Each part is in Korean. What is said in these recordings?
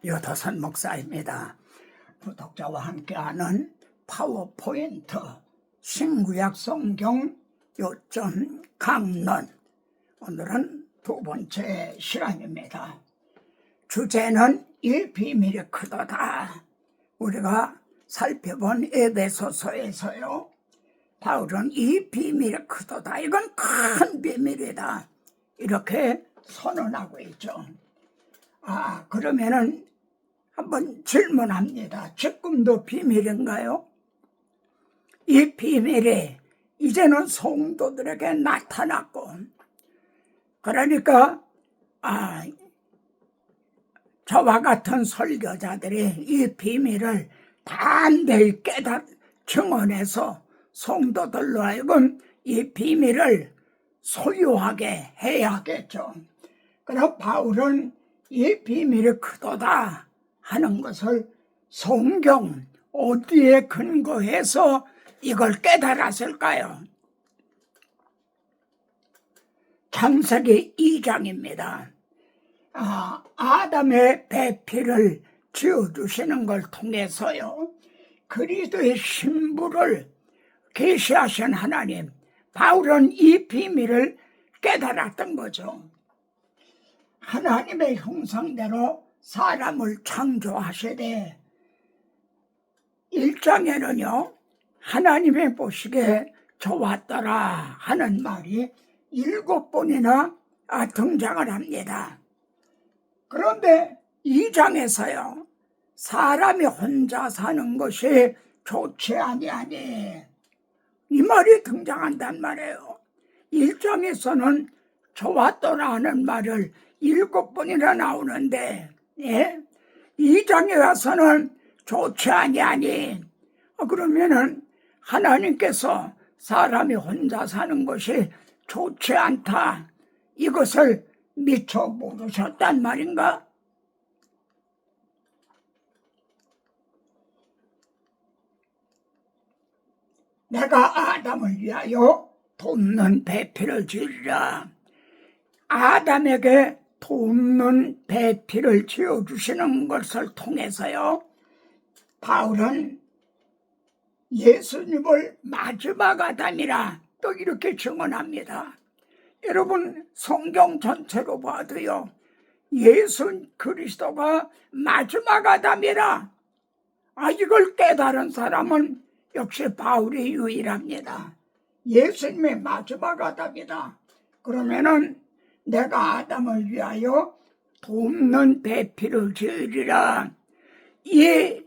여도선 목사입니다. 구독자와 함께하는 파워포인트 신구약 성경 요점 강론, 오늘은 두 번째 시간입니다. 주제는 이 비밀이 크도다. 우리가 살펴본 에베소서에서요, 바울은 이 비밀이 크도다, 이건 큰 비밀이다, 이렇게 선언하고 있죠. 그러면은 한번 질문합니다. 지금도 비밀인가요? 이 비밀이 이제는 성도들에게 나타났고, 그러니까 저와 같은 설교자들이 이 비밀을 단단히 증언해서 성도들로 하여금 이 비밀을 소유하게 해야겠죠. 그럼 바울은 이 비밀이 크도다 하는 것을 성경 어디에 근거해서 이걸 깨달았을까요? 창세기 2장입니다. 아담의 배필을 지어주시는 걸 통해서요, 그리스도의 신부를 계시하신 하나님, 바울은 이 비밀을 깨달았던 거죠. 하나님의 형상대로 사람을 창조하시되 1장에는요, 하나님의 보시기에 좋았더라 하는 말이 7번이나 등장을 합니다. 그런데 2장에서요, 사람이 혼자 사는 것이 좋지 아니하니, 이 말이 등장한단 말이에요. 1장에서는 좋았더라 하는 말을 7번이나 나오는데, 2장에 와서는 좋지 아니하니, 그러면은 하나님께서 사람이 혼자 사는 것이 좋지 않다, 이것을 미처 모르셨단 말인가? 내가 아담을 위하여 돕는 배필을 지으리라. 아담에게 돕는 배필을 지어주시는 것을 통해서요, 바울은 예수님을 마지막 아담이라 또 이렇게 증언합니다. 여러분, 성경 전체로 봐도요, 예수 그리스도가 마지막 아담이라, 이걸 깨달은 사람은 역시 바울이 유일합니다. 예수님이 마지막 아담이다. 그러면은 내가 아담을 위하여 돕는 배필을 지으리라. 이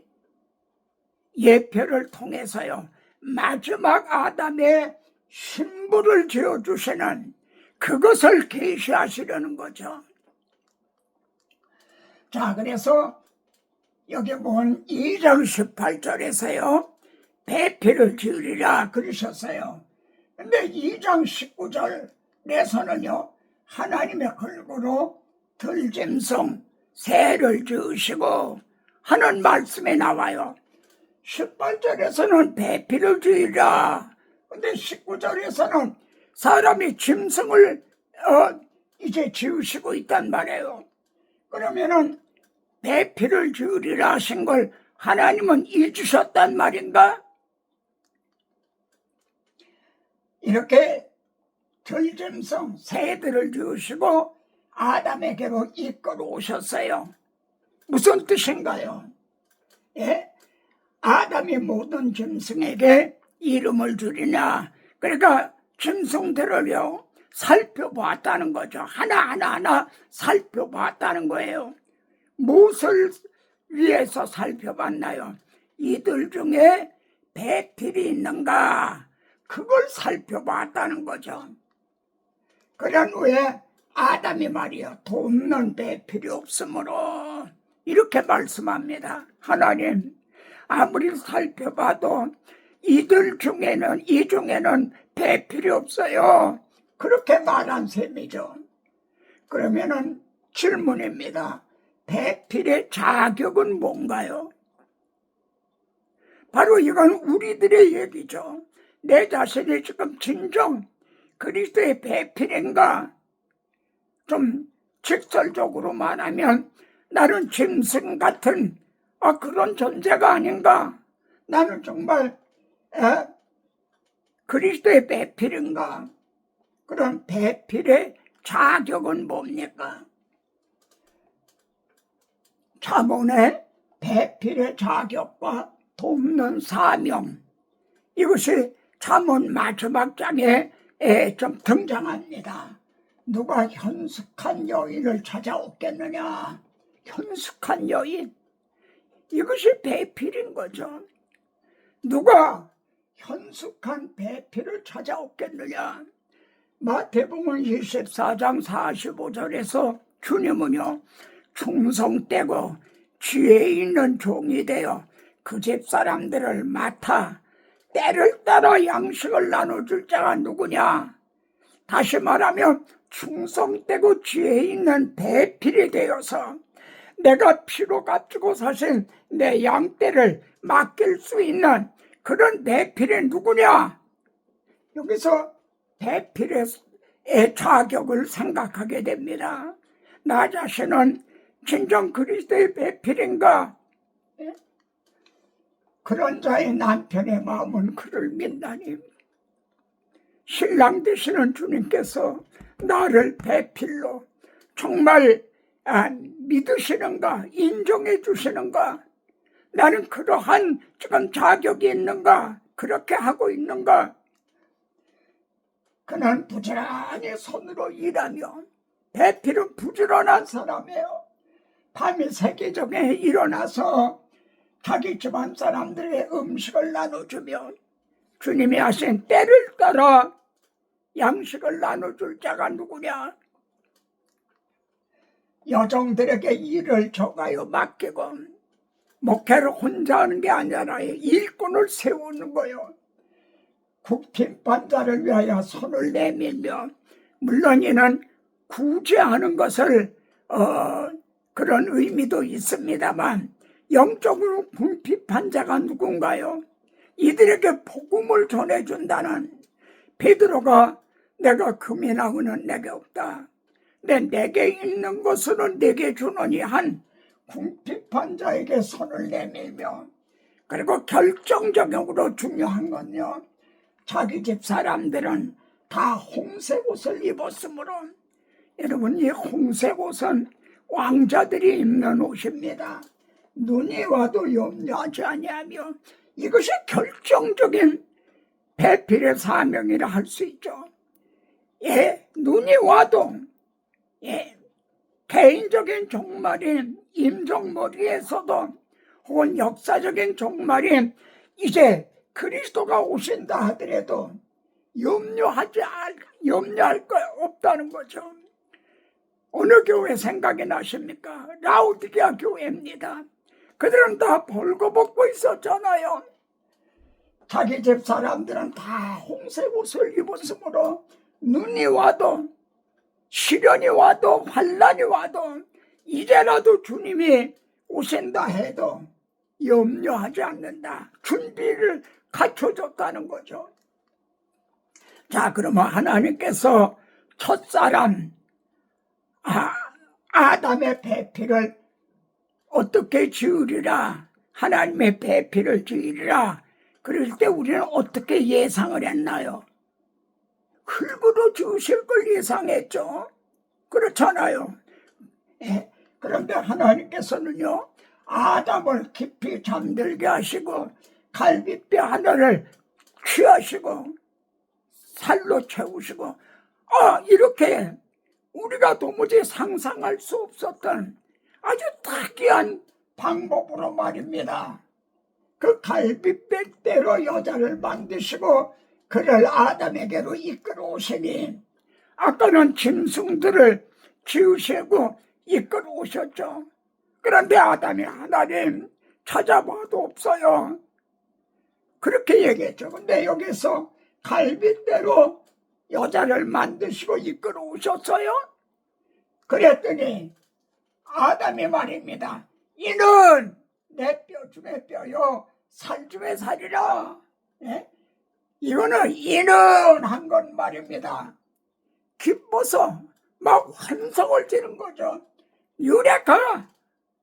예표를 통해서요, 마지막 아담의 신부를 지어주시는 그것을 계시하시려는 거죠. 자, 그래서 여기 보면 2장 18절에서요 배필을 지으리라 그러셨어요. 근데 2장 19절에서는요, 하나님의 걸고로 들짐승 새를 지으시고 하는 말씀이 나와요. 18절에서는 배필을 지으라. 근데 19절에서는 사람이 짐승을 이제 지으시고 있단 말이에요. 그러면은 배필을 지으리라 하신 걸 하나님은 잊으셨단 말인가? 이렇게 들짐승 새들을 지으시고 아담에게로 이끌어 오셨어요. 무슨 뜻인가요? 아담이 모든 짐승에게 이름을 주리냐, 그러니까 짐승들을요 살펴봤다는 거죠. 하나하나 살펴봤다는 거예요. 무엇을 위해서 살펴봤나요? 이들 중에 배필이 있는가, 그걸 살펴봤다는 거죠. 그런 후에 아담이 말이요, 돕는 배필이 없으므로 이렇게 말씀합니다. 하나님, 아무리 살펴봐도 이 중에는 배필이 없어요. 그렇게 말한 셈이죠. 그러면은 질문입니다. 배필의 자격은 뭔가요? 바로 이건 우리들의 얘기죠. 내 자신이 지금 진정 그리스도의 배필인가? 좀 직설적으로 말하면 나는 짐승 같은 그런 존재가 아닌가? 나는 정말 그리스도의 배필인가? 그런 배필의 자격은 뭡니까? 자문의 배필의 자격과 돕는 사명, 이것이 자문 마지막 장에 좀 등장합니다. 누가 현숙한 여인을 찾아오겠느냐? 현숙한 여인, 이것이 배필인 거죠. 누가 현숙한 배필을 찾아오겠느냐? 마태복음 24장 45절에서 주님은요, 충성되고 지혜 있는 종이 되어 그 집 사람들을 맡아 때를 따라 양식을 나눠줄 자가 누구냐? 다시 말하면 충성되고 지혜 있는 배필이 되어서 내가 피로 값주고 사신 내 양떼를 맡길 수 있는 그런 배필이 누구냐? 여기서 배필의 자격을 생각하게 됩니다. 나 자신은 진정 그리스도의 배필인가? 그런 자의 남편의 마음은 그를 믿나니 신랑 되시는 주님께서 나를 배필로 정말 믿으시는가? 인정해 주시는가? 나는 그러한 지금 자격이 있는가? 그렇게 하고 있는가? 그는 부지런히 손으로 일하며, 배필은 부지런한 사람이에요. 밤이 새기 전에 일어나서 자기 집안 사람들의 음식을 나눠주며 주님이 하신 때를 따라 양식을 나눠줄 자가 누구냐? 여종들에게 일을 줘가요 맡기고, 목회를 혼자 하는 게 아니라 일꾼을 세우는 거요. 국빈반자를 위하여 손을 내밀며, 물론 이는 구제하는 것을 그런 의미도 있습니다만, 영적으로 궁핍한자가 누군가요? 이들에게 복음을 전해준다는, 베드로가 내가 금이나 은은 내게 없다, 내게 있는 것은 내게 주노니 한 궁핍한 자에게 손을 내밀며, 그리고 결정적으로 중요한 건요, 자기 집 사람들은 다 홍색 옷을 입었으므로, 여러분, 이 홍색 옷은 왕자들이 입는 옷입니다. 눈이 와도 염려하지 아니하며, 이것이 결정적인 배필의 사명이라 할 수 있죠. 눈이 와도 개인적인 종말인 임종머리에서도, 혹은 역사적인 종말인 이제 그리스도가 오신다 하더라도 염려할 거 없다는 거죠. 어느 교회 생각이 나십니까? 라우디게아 교회입니다. 그들은 다 벌거벗고 있었잖아요. 자기 집 사람들은 다 홍색 옷을 입었으므로 눈이 와도, 시련이 와도, 환난이 와도, 이제라도 주님이 오신다 해도 염려하지 않는다. 준비를 갖춰줬다는 거죠. 자, 그러면 하나님께서 첫사람 아담의 배필을 어떻게 지으리라, 하나님의 배필을 지으리라 그럴 때 우리는 어떻게 예상을 했나요? 흙으로 지으실 걸 예상했죠. 그렇잖아요. 그런데 하나님께서는요, 아담을 깊이 잠들게 하시고 갈빗뼈 하나를 취하시고 살로 채우시고, 이렇게 우리가 도무지 상상할 수 없었던 아주 특이한 방법으로 말입니다. 그 갈빗뼈대로 여자를 만드시고 그를 아담에게로 이끌어 오시니, 아까는 짐승들을 지으시고 이끌어 오셨죠. 그런데 아담이 하나님 찾아봐도 없어요, 그렇게 얘기했죠. 근데 여기서 갈빗대로 여자를 만드시고 이끌어 오셨어요. 그랬더니 아담이 말입니다. 이는 내 뼈 중에 뼈요 살 중에 살이라. 이거는 이는 한 건 말입니다. 기뻐서 막 환성을 지는 거죠. 유레카,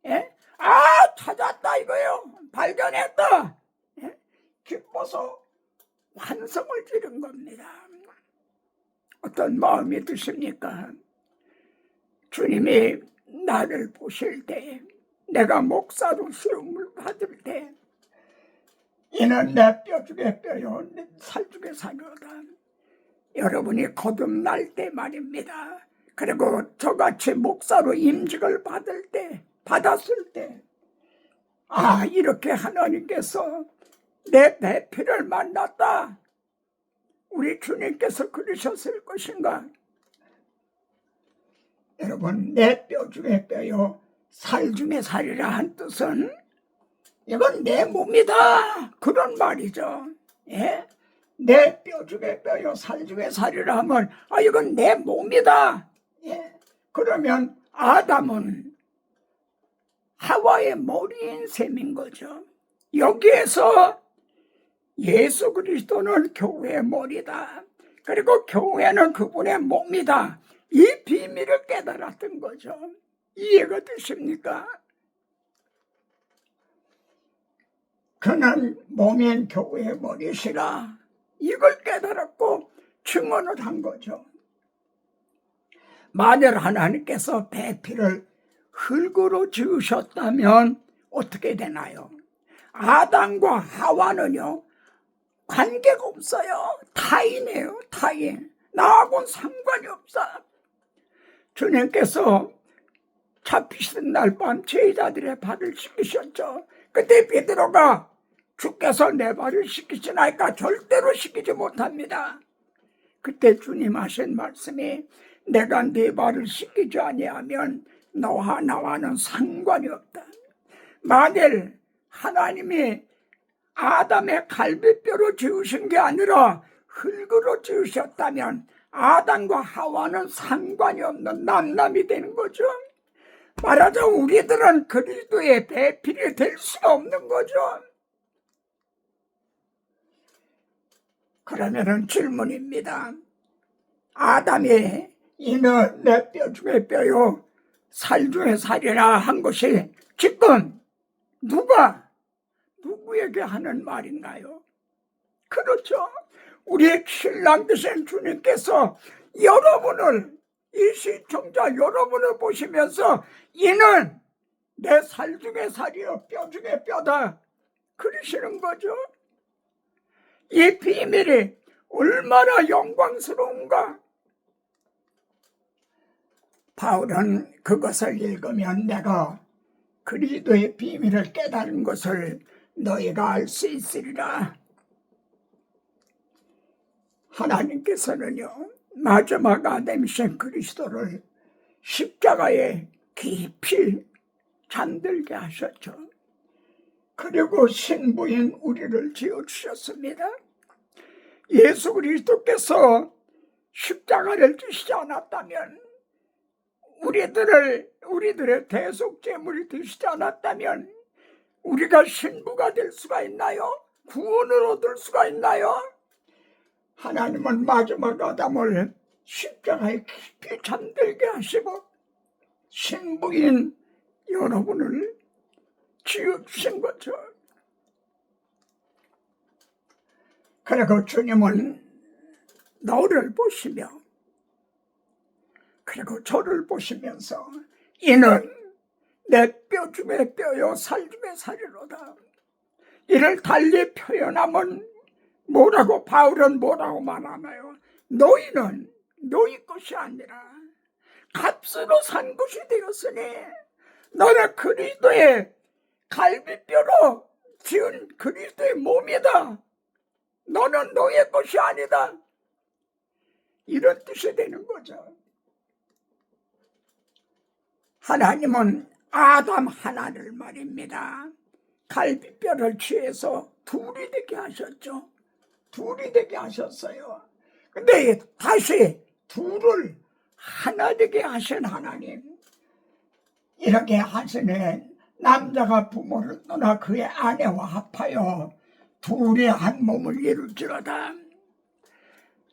예? 아, 찾았다 이거요. 발견했다. 예? 기뻐서 환성을 지른 겁니다. 어떤 마음이 드십니까? 주님이 나를 보실 때, 내가 목사로 시험을 받을 때, 이는 내 뼈 중에 뼈요, 내 살 중에 살이로다. 여러분이 거듭날 때 말입니다. 그리고 저같이 목사로 임직을 받았을 때, 아, 이렇게 하나님께서 내 배필을 만났다. 우리 주님께서 그러셨을 것인가? 여러분, 내 뼈 중에 뼈요, 살 중에 살이라 한 뜻은 이건 내 몸이다. 그런 말이죠. 예? 내 뼈 중에 뼈요, 살 중에 살이라 하면, 아, 이건 내 몸이다. 예? 그러면 아담은 하와의 머리인 셈인 거죠. 여기에서 예수 그리스도는 교회의 머리다. 그리고 교회는 그분의 몸이다. 이 비밀을 깨달았던 거죠. 이해가 되십니까? 그는 몸인 교회의 머리시라. 이걸 깨달았고 증언을 한 거죠. 만일 하나님께서 배필을 흙으로 지으셨다면 어떻게 되나요? 아담과 하와는요, 관계가 없어요. 타인이에요, 타인. 나하고는 상관이 없어. 주님께서 잡히시던 날 밤 제자들의 발을 씻기셨죠. 그때 베드로가 주께서 내 발을 씻기시나이까 절대로 씻기지 못합니다. 그때 주님 하신 말씀이 내가 네 발을 씻기지 아니하면 너와 나와는 상관이 없다. 만일 하나님이 아담의 갈비뼈로 지으신 게 아니라 흙으로 지으셨다면 아담과 하와는 상관이 없는 남남이 되는 거죠. 말하자면 우리들은 그리스도의 배필이 될 수가 없는 거죠. 그러면은 질문입니다. 아담이 이는 내 뼈 중에 뼈요 살 중에 살이라 한 것이 지금 누구에게 하는 말인가요? 그렇죠. 우리 신랑 되신 주님께서 여러분을, 이 시청자 여러분을 보시면서 이는 내 살 중에 살이요 뼈 중에 뼈다 그러시는 거죠. 이 비밀이 얼마나 영광스러운가. 바울은 그것을 읽으면 내가 그리스도의 비밀을 깨달은 것을 너희가 알 수 있으리라. 하나님께서는요, 마지막 아담이신 그리스도를 십자가에 깊이 잠들게 하셨죠. 그리고 신부인 우리를 지어주셨습니다. 예수 그리스도께서 십자가를 지시지 않았다면, 우리들의 대속제물이 되시지 않았다면 우리가 신부가 될 수가 있나요? 구원을 얻을 수가 있나요? 하나님은 마지막 아담을 십자가에 깊이 잠들게 하시고 신부인 여러분을 지어주신 거죠. 그리고 주님은 너를 보시며 그리고 저를 보시면서 이는 내 뼈 중에 뼈요 살 중에 살이로다. 이를 달리 표현하면 바울은 뭐라고 말하나요? 너희는 너희 것이 아니라 값으로 산 것이 되었으니 너는 그리스도의 갈비뼈로 지은 그리스도의 몸이다. 너는 너의 것이 아니다. 이런 뜻이 되는 거죠. 하나님은 아담 하나를 말입니다. 갈비뼈를 취해서 둘이 되게 하셨죠. 둘이 되게 하셨어요. 근데 다시 둘을 하나 되게 하신 하나님, 이렇게 하시는 남자가 부모를 떠나 그의 아내와 합하여 둘이 한 몸을 이룰지로다.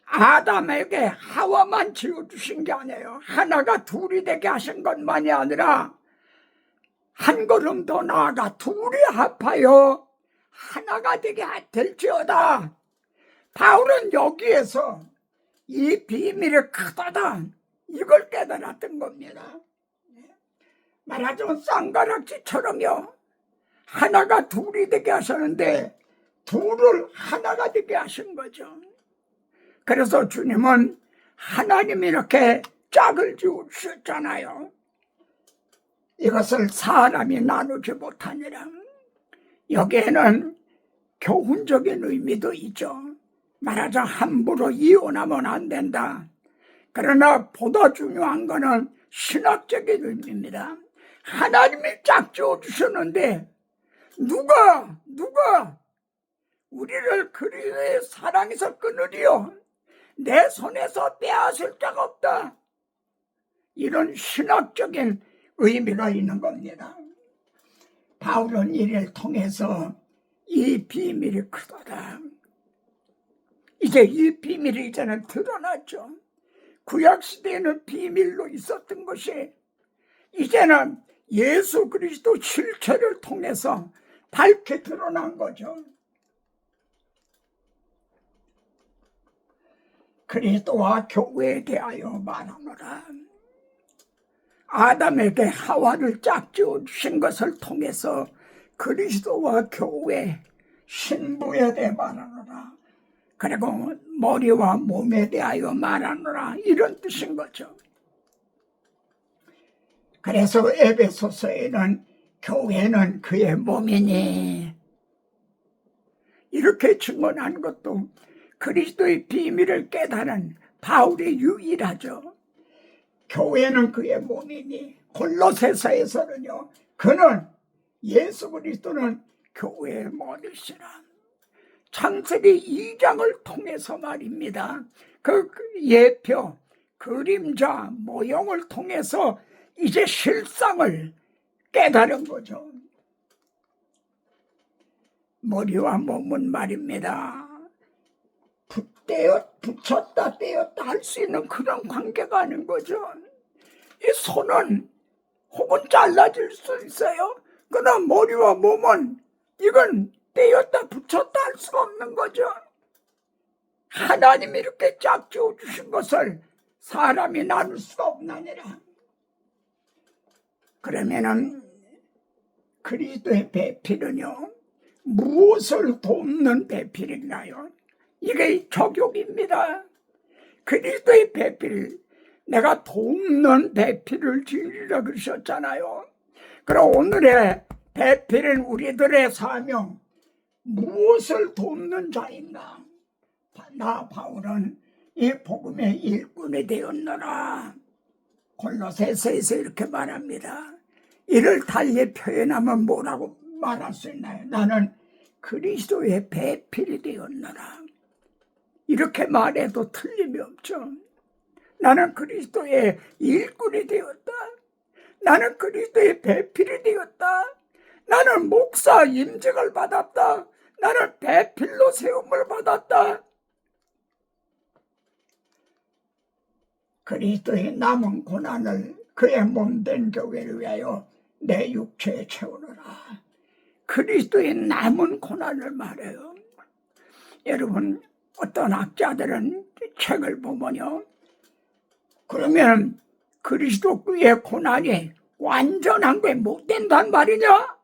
아담에게 하와만 지어주신 게 아니에요. 하나가 둘이 되게 하신 것만이 아니라 한 걸음 더 나아가 둘이 합하여 하나가 되게 될지어다. 바울은 여기에서 이 비밀이 크다다 이걸 깨달았던 겁니다. 말하자면 쌍가락지처럼요, 하나가 둘이 되게 하셨는데 둘을 하나가 되게 하신 거죠. 그래서 주님은 하나님이 이렇게 짝을 지으셨잖아요. 이것을 사람이 나누지 못하니라. 여기에는 교훈적인 의미도 있죠. 말하자 함부로 이혼하면 안 된다. 그러나 보다 중요한 것은 신학적인 의미입니다. 하나님이 짝 지어주셨는데 누가 우리를 그리스도의 사랑에서 끊으리요? 내 손에서 빼앗을 자가 없다. 이런 신학적인 의미가 있는 겁니다. 바울은 이를 통해서 이 비밀이 크더라. 이제 이 비밀이 이제는 드러났죠. 구약시대에는 비밀로 있었던 것이 이제는 예수 그리스도 실체를 통해서 밝게 드러난 거죠. 그리스도와 교회에 대하여 말하노라. 아담에게 하와를 짝지어 주신 것을 통해서 그리스도와 교회, 신부에 대해 말하노라. 그리고 머리와 몸에 대하여 말하노라. 이런 뜻인 거죠. 그래서 에베소서에는 교회는 그의 몸이니 이렇게 증언한 것도 그리스도의 비밀을 깨달은 바울이 유일하죠. 교회는 그의 몸이니. 골로새서에서는요, 그는 예수 그리스도는 교회의 머리시라. 창세기 2장을 통해서 말입니다. 그 예표, 그림자, 모형을 통해서 이제 실상을 깨달은 거죠. 머리와 몸은 말입니다. 붙였다 떼었다 할 수 있는 그런 관계가 아닌 거죠. 이 손은 혹은 잘라질 수 있어요. 그러나 머리와 몸은 이건 떼었다 붙였다 할 수가 없는 거죠. 하나님이 이렇게 짝 지어주신 것을 사람이 나눌 수가 없나니라. 그러면은 그리스도의 배필은요, 무엇을 돕는 배필인가요? 이게 적용입니다. 그리스도의 배필, 내가 돕는 배필을 지으리라 그러셨잖아요. 그럼 오늘의 배필은 우리들의 사명, 무엇을 돕는 자인가? 나 바울은 이 복음의 일꾼이 되었노라. 골로새서에서 이렇게 말합니다. 이를 달리 표현하면 뭐라고 말할 수 있나요? 나는 그리스도의 배필이 되었노라. 이렇게 말해도 틀림이 없죠. 나는 그리스도의 일꾼이 되었다. 나는 그리스도의 배필이 되었다. 나는 목사 임직을 받았다. 나는 배필로 세움을 받았다. 그리스도의 남은 고난을 그의 몸된 교회를 위하여 내 육체에 채우노라. 그리스도의 남은 고난을 말해요. 여러분, 어떤 학자들은 책을 보면요, 그러면 그리스도의 고난이 완전한 게 못 된단 말이냐?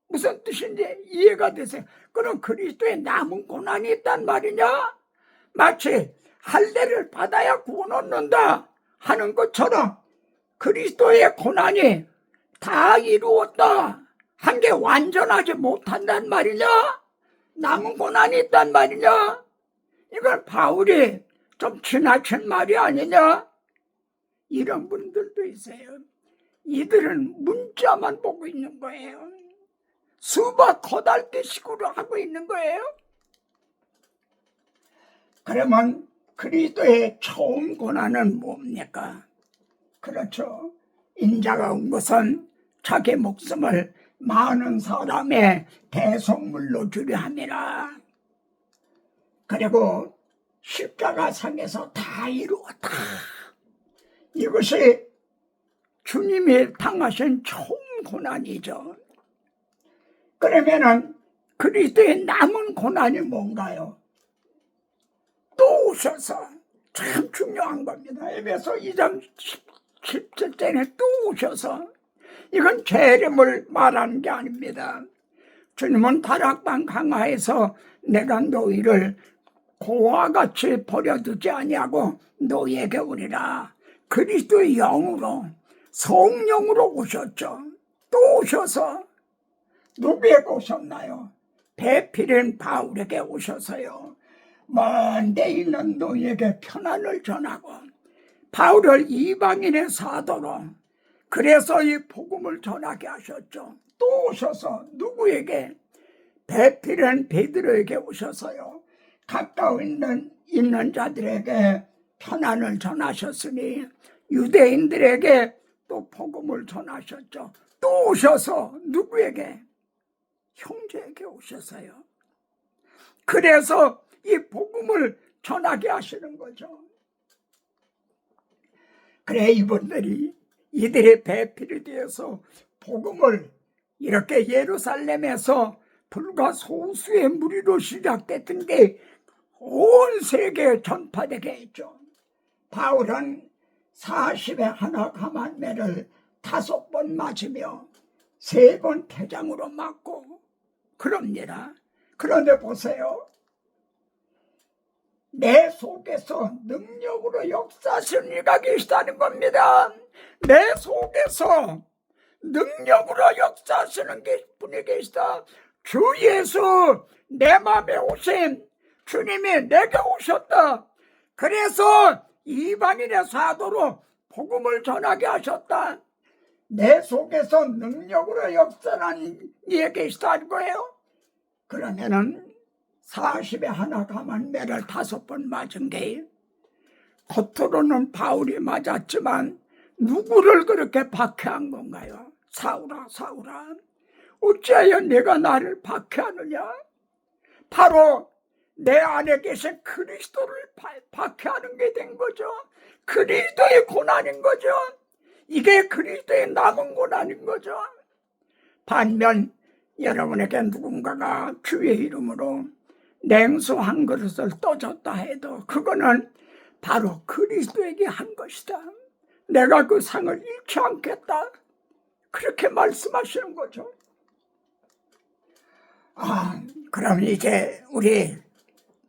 무슨 뜻인지 이해가 되세요? 그럼 그리스도의 남은 고난이 있단 말이냐? 마치 할례를 받아야 구원 얻는다 하는 것처럼 그리스도의 고난이 다 이루었다 한 게 완전하지 못한단 말이냐? 남은 고난이 있단 말이냐? 이건 바울이 좀 지나친 말이 아니냐? 이런 분들도 있어요. 이들은 문자만 보고 있는 거예요. 수박 거달기 식으로 하고 있는 거예요. 그러면 그리스도의 처음 고난은 뭡니까? 그렇죠. 인자가 온 것은 자기 목숨을 많은 사람의 대속물로 주려 함이라. 그리고 십자가상에서 다 이루었다. 이것이 주님이 당하신 처음 고난이죠. 그러면은 그리스도의 남은 고난이 뭔가요? 또 오셔서, 참 중요한 겁니다. 에베소 2장 17절에 또 오셔서, 이건 재림을 말하는 게 아닙니다. 주님은 다락방 강화에서 내가 너희를 고와 같이 버려두지 아니하고 너희에게 오리라. 그리스도의 영으로, 성령으로 오셨죠. 또 오셔서 누구에게 오셨나요? 배필인 바울에게 오셔서요, 먼 데 있는 너희에게 편안을 전하고, 바울을 이방인의 사도로, 그래서 이 복음을 전하게 하셨죠. 또 오셔서 누구에게? 배필인 베드로에게 오셔서요, 가까워 있는 자들에게 편안을 전하셨으니 유대인들에게 또 복음을 전하셨죠. 또 오셔서 누구에게? 형제에게 오셔서요. 그래서 이 복음을 전하게 하시는 거죠. 그래, 이들의 배필이 되어서 복음을 이렇게 예루살렘에서 불과 소수의 무리로 시작됐던 게 온 세계에 전파되게 했죠. 바울은 40에 하나 가만매를 5번 맞으며 3번 태장으로 맞고 그럽니다. 그런데 보세요. 내 속에서 능력으로 역사하시는 이가 계시다는 겁니다. 내 속에서 능력으로 역사하시는 분이 계시다. 주 예수, 내 마음에 오신 주님이 내게 오셨다. 그래서 이방인의 사도로 복음을 전하게 하셨다. 내 속에서 능력으로 역사하는 이에 계시다는 거예요. 그러면은 40에 하나 가만매를 5번 맞은 게, 겉으로는 바울이 맞았지만 누구를 그렇게 박해한 건가요? 사울아, 사울아, 어찌하여 내가 나를 박해하느냐? 바로 내 안에 계신 그리스도를 박해하는 게 된 거죠. 그리스도의 고난인 거죠. 이게 그리스도의 남은 고난인 거죠. 반면 여러분에게 누군가가 주의 이름으로 냉수 한 그릇을 떠줬다 해도 그거는 바로 그리스도에게 한 것이다. 내가 그 상을 잃지 않겠다. 그렇게 말씀하시는 거죠. 그럼 이제 우리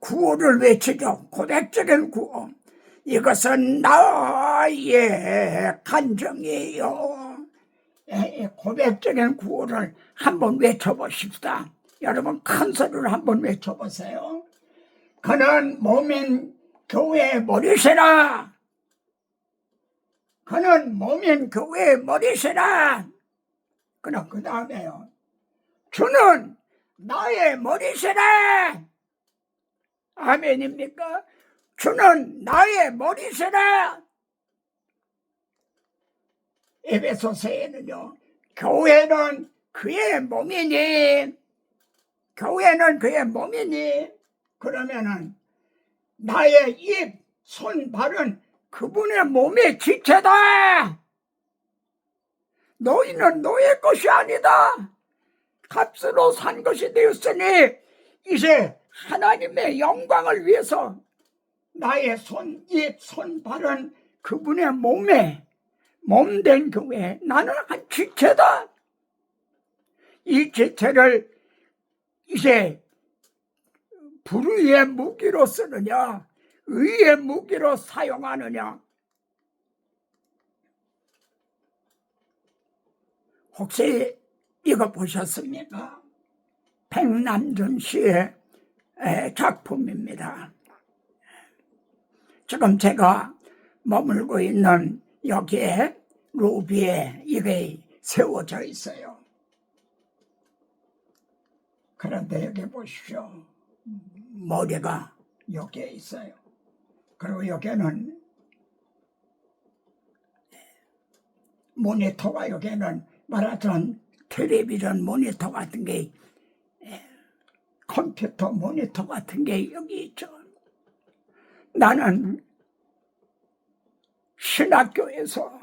구호를 외치죠. 고백적인 구호. 이것은 나의 간정이에요. 고백적인 구호를 한번 외쳐보십시다. 여러분 큰 소리로 한번 외쳐보세요. 그는 몸인 교회의 머리시라. 그는 몸인 교회의 머리시라. 그럼 그 다음에요. 주는 나의 머리시라. 아멘입니까? 주는 나의 머리시라. 에베소서에는요, 교회는 그의 몸이니, 교회는 그의 몸이니, 그러면은 나의 입, 손, 발은 그분의 몸의 지체다. 너희는 너의 것이 아니다. 값으로 산 것이 되었으니 이제 하나님의 영광을 위해서 나의 손, 입, 손, 발은 그분의 몸에, 몸된 교회, 나는 한 지체다. 이 지체를 이제 불의의 무기로 쓰느냐, 의의 무기로 사용하느냐. 혹시 이거 보셨습니까? 백남준 씨의 작품입니다. 지금 제가 머물고 있는 여기에 로비에 이게 세워져 있어요. 그런데 여기 보십시오. 머리가 여기에 있어요. 그리고 여기는 모니터가, 여기는 말하자면 텔레비전 모니터 같은 게, 컴퓨터 모니터 같은 게 여기 있죠. 나는 신학교에서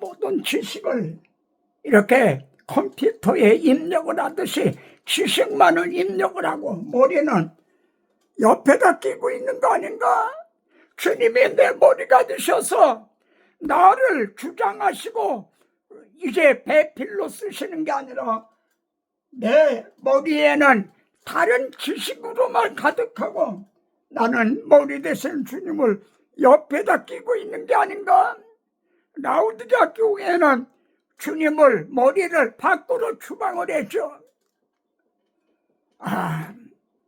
모든 지식을 이렇게 컴퓨터에 입력을 하듯이 지식만을 입력을 하고 머리는 옆에다 끼고 있는 거 아닌가? 주님이 내 머리가 되셔서 나를 주장하시고 이제 배필로 쓰시는 게 아니라 내 머리에는 다른 지식으로만 가득하고 나는 머리 대신 주님을 옆에다 끼고 있는 게 아닌가? 라우디게아 교회는 주님을 머리를 밖으로 추방을 했죠.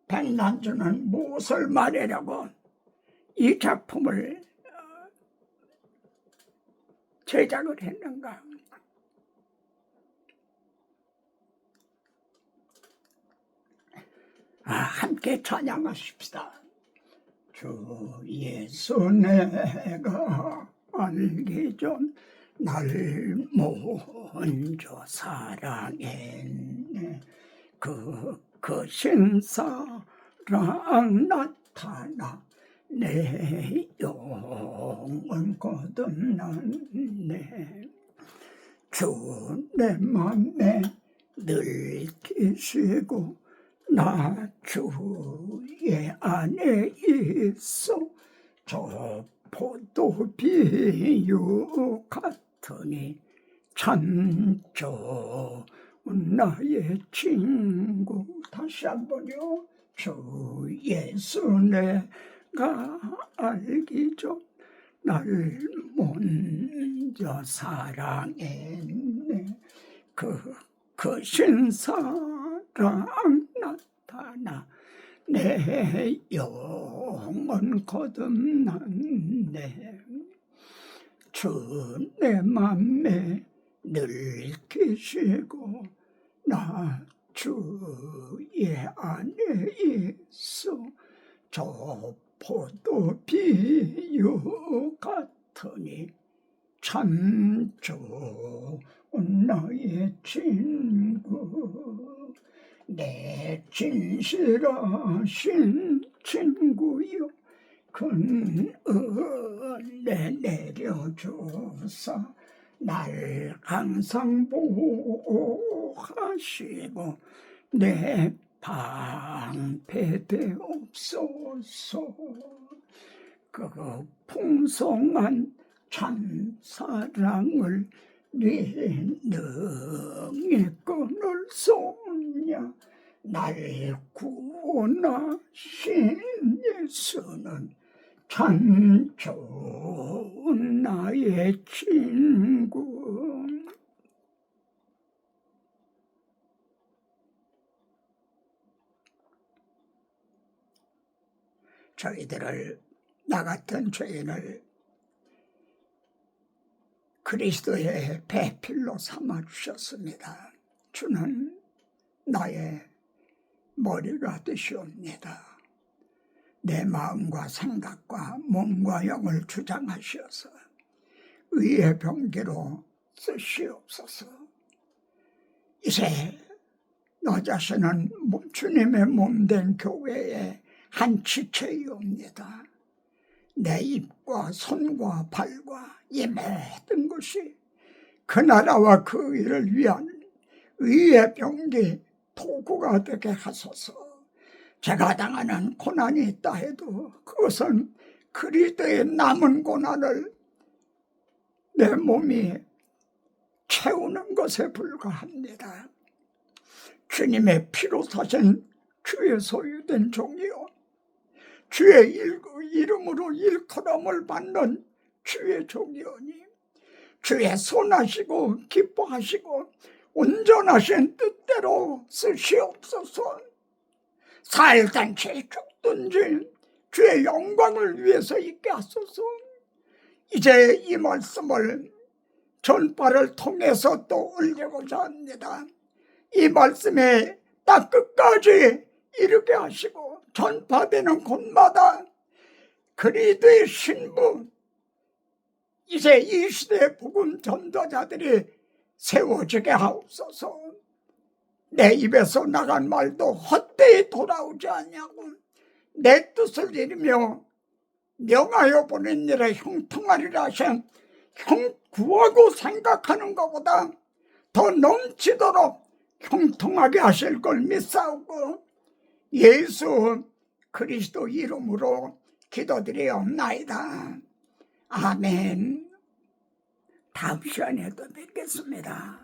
백난주는 무엇을 말하려고 이 작품을 제작을 했는가? 함께 찬양하십시다. 주 예수 내가 알기 전 날 먼저 사랑했네. 그 신사랑 나타나 내 영혼 거듭났네. 주 내 맘에 늘 계시고 나 주의 안에 있어. 저 포도 비유 같으니 참 좋은 나의 친구. 다시 한번요. 주 예수 내가 알기 전 날 먼저 사랑했네. 그 신사랑 나타나 내 영혼 거듭났네. 주 내 맘에 늘 계시고 나 주의 안에 있어. 저 포도 비유 같으니 참 좋은 나의 친구. 내 진실하신 친구여 큰 은혜 내려줘서 날 항상 보호하시고 내 방패되옵소서. 그 풍성한 참사랑을 네 능히 끊을 수 없냐. 날 구원하신 예수는 참 좋은 나의 친구. 저희들을, 나 같은 죄인을 그리스도의 배필로 삼아주셨습니다. 주는 나의 머리가 되시옵니다. 내 마음과 생각과 몸과 영을 주장하시어서 의의 병기로 쓰시옵소서. 이제 너 자신은 주님의 몸된 교회의 한 지체이옵니다. 내 입과 손과 발과 이 모든 것이 그 나라와 그 의를 위한 의의 병기 도구가 되게 하소서. 제가 당하는 고난이 있다 해도 그것은 그리스도의 남은 고난을 내 몸이 채우는 것에 불과합니다. 주님의 피로 사신 주의 소유된 종이요, 주의 이름으로 일컬음을 받는 주의 종이오니 주의 선하시고 기뻐하시고 온전하신 뜻대로 쓰시옵소서. 살든지 죽든지 주의 영광을 위해서 있게 하소서. 이제 이 말씀을 전파를 통해서 또 올리고자 합니다. 이 말씀에 딱 끝까지 이르게 하시고 전파되는 곳마다 그리스도의 신부, 이제 이 시대의 복음 전도자들이 세워지게 하옵소서. 내 입에서 나간 말도 헛되이 돌아오지 않냐고, 내 뜻을 이루며 명하여 보낸 일에 형통하리라 하신 형 구하고 생각하는 것보다 더 넘치도록 형통하게 하실 걸 믿사오고 예수 그리스도 이름으로 기도드리옵나이다. 아멘. 다음 시간에 또 뵙겠습니다.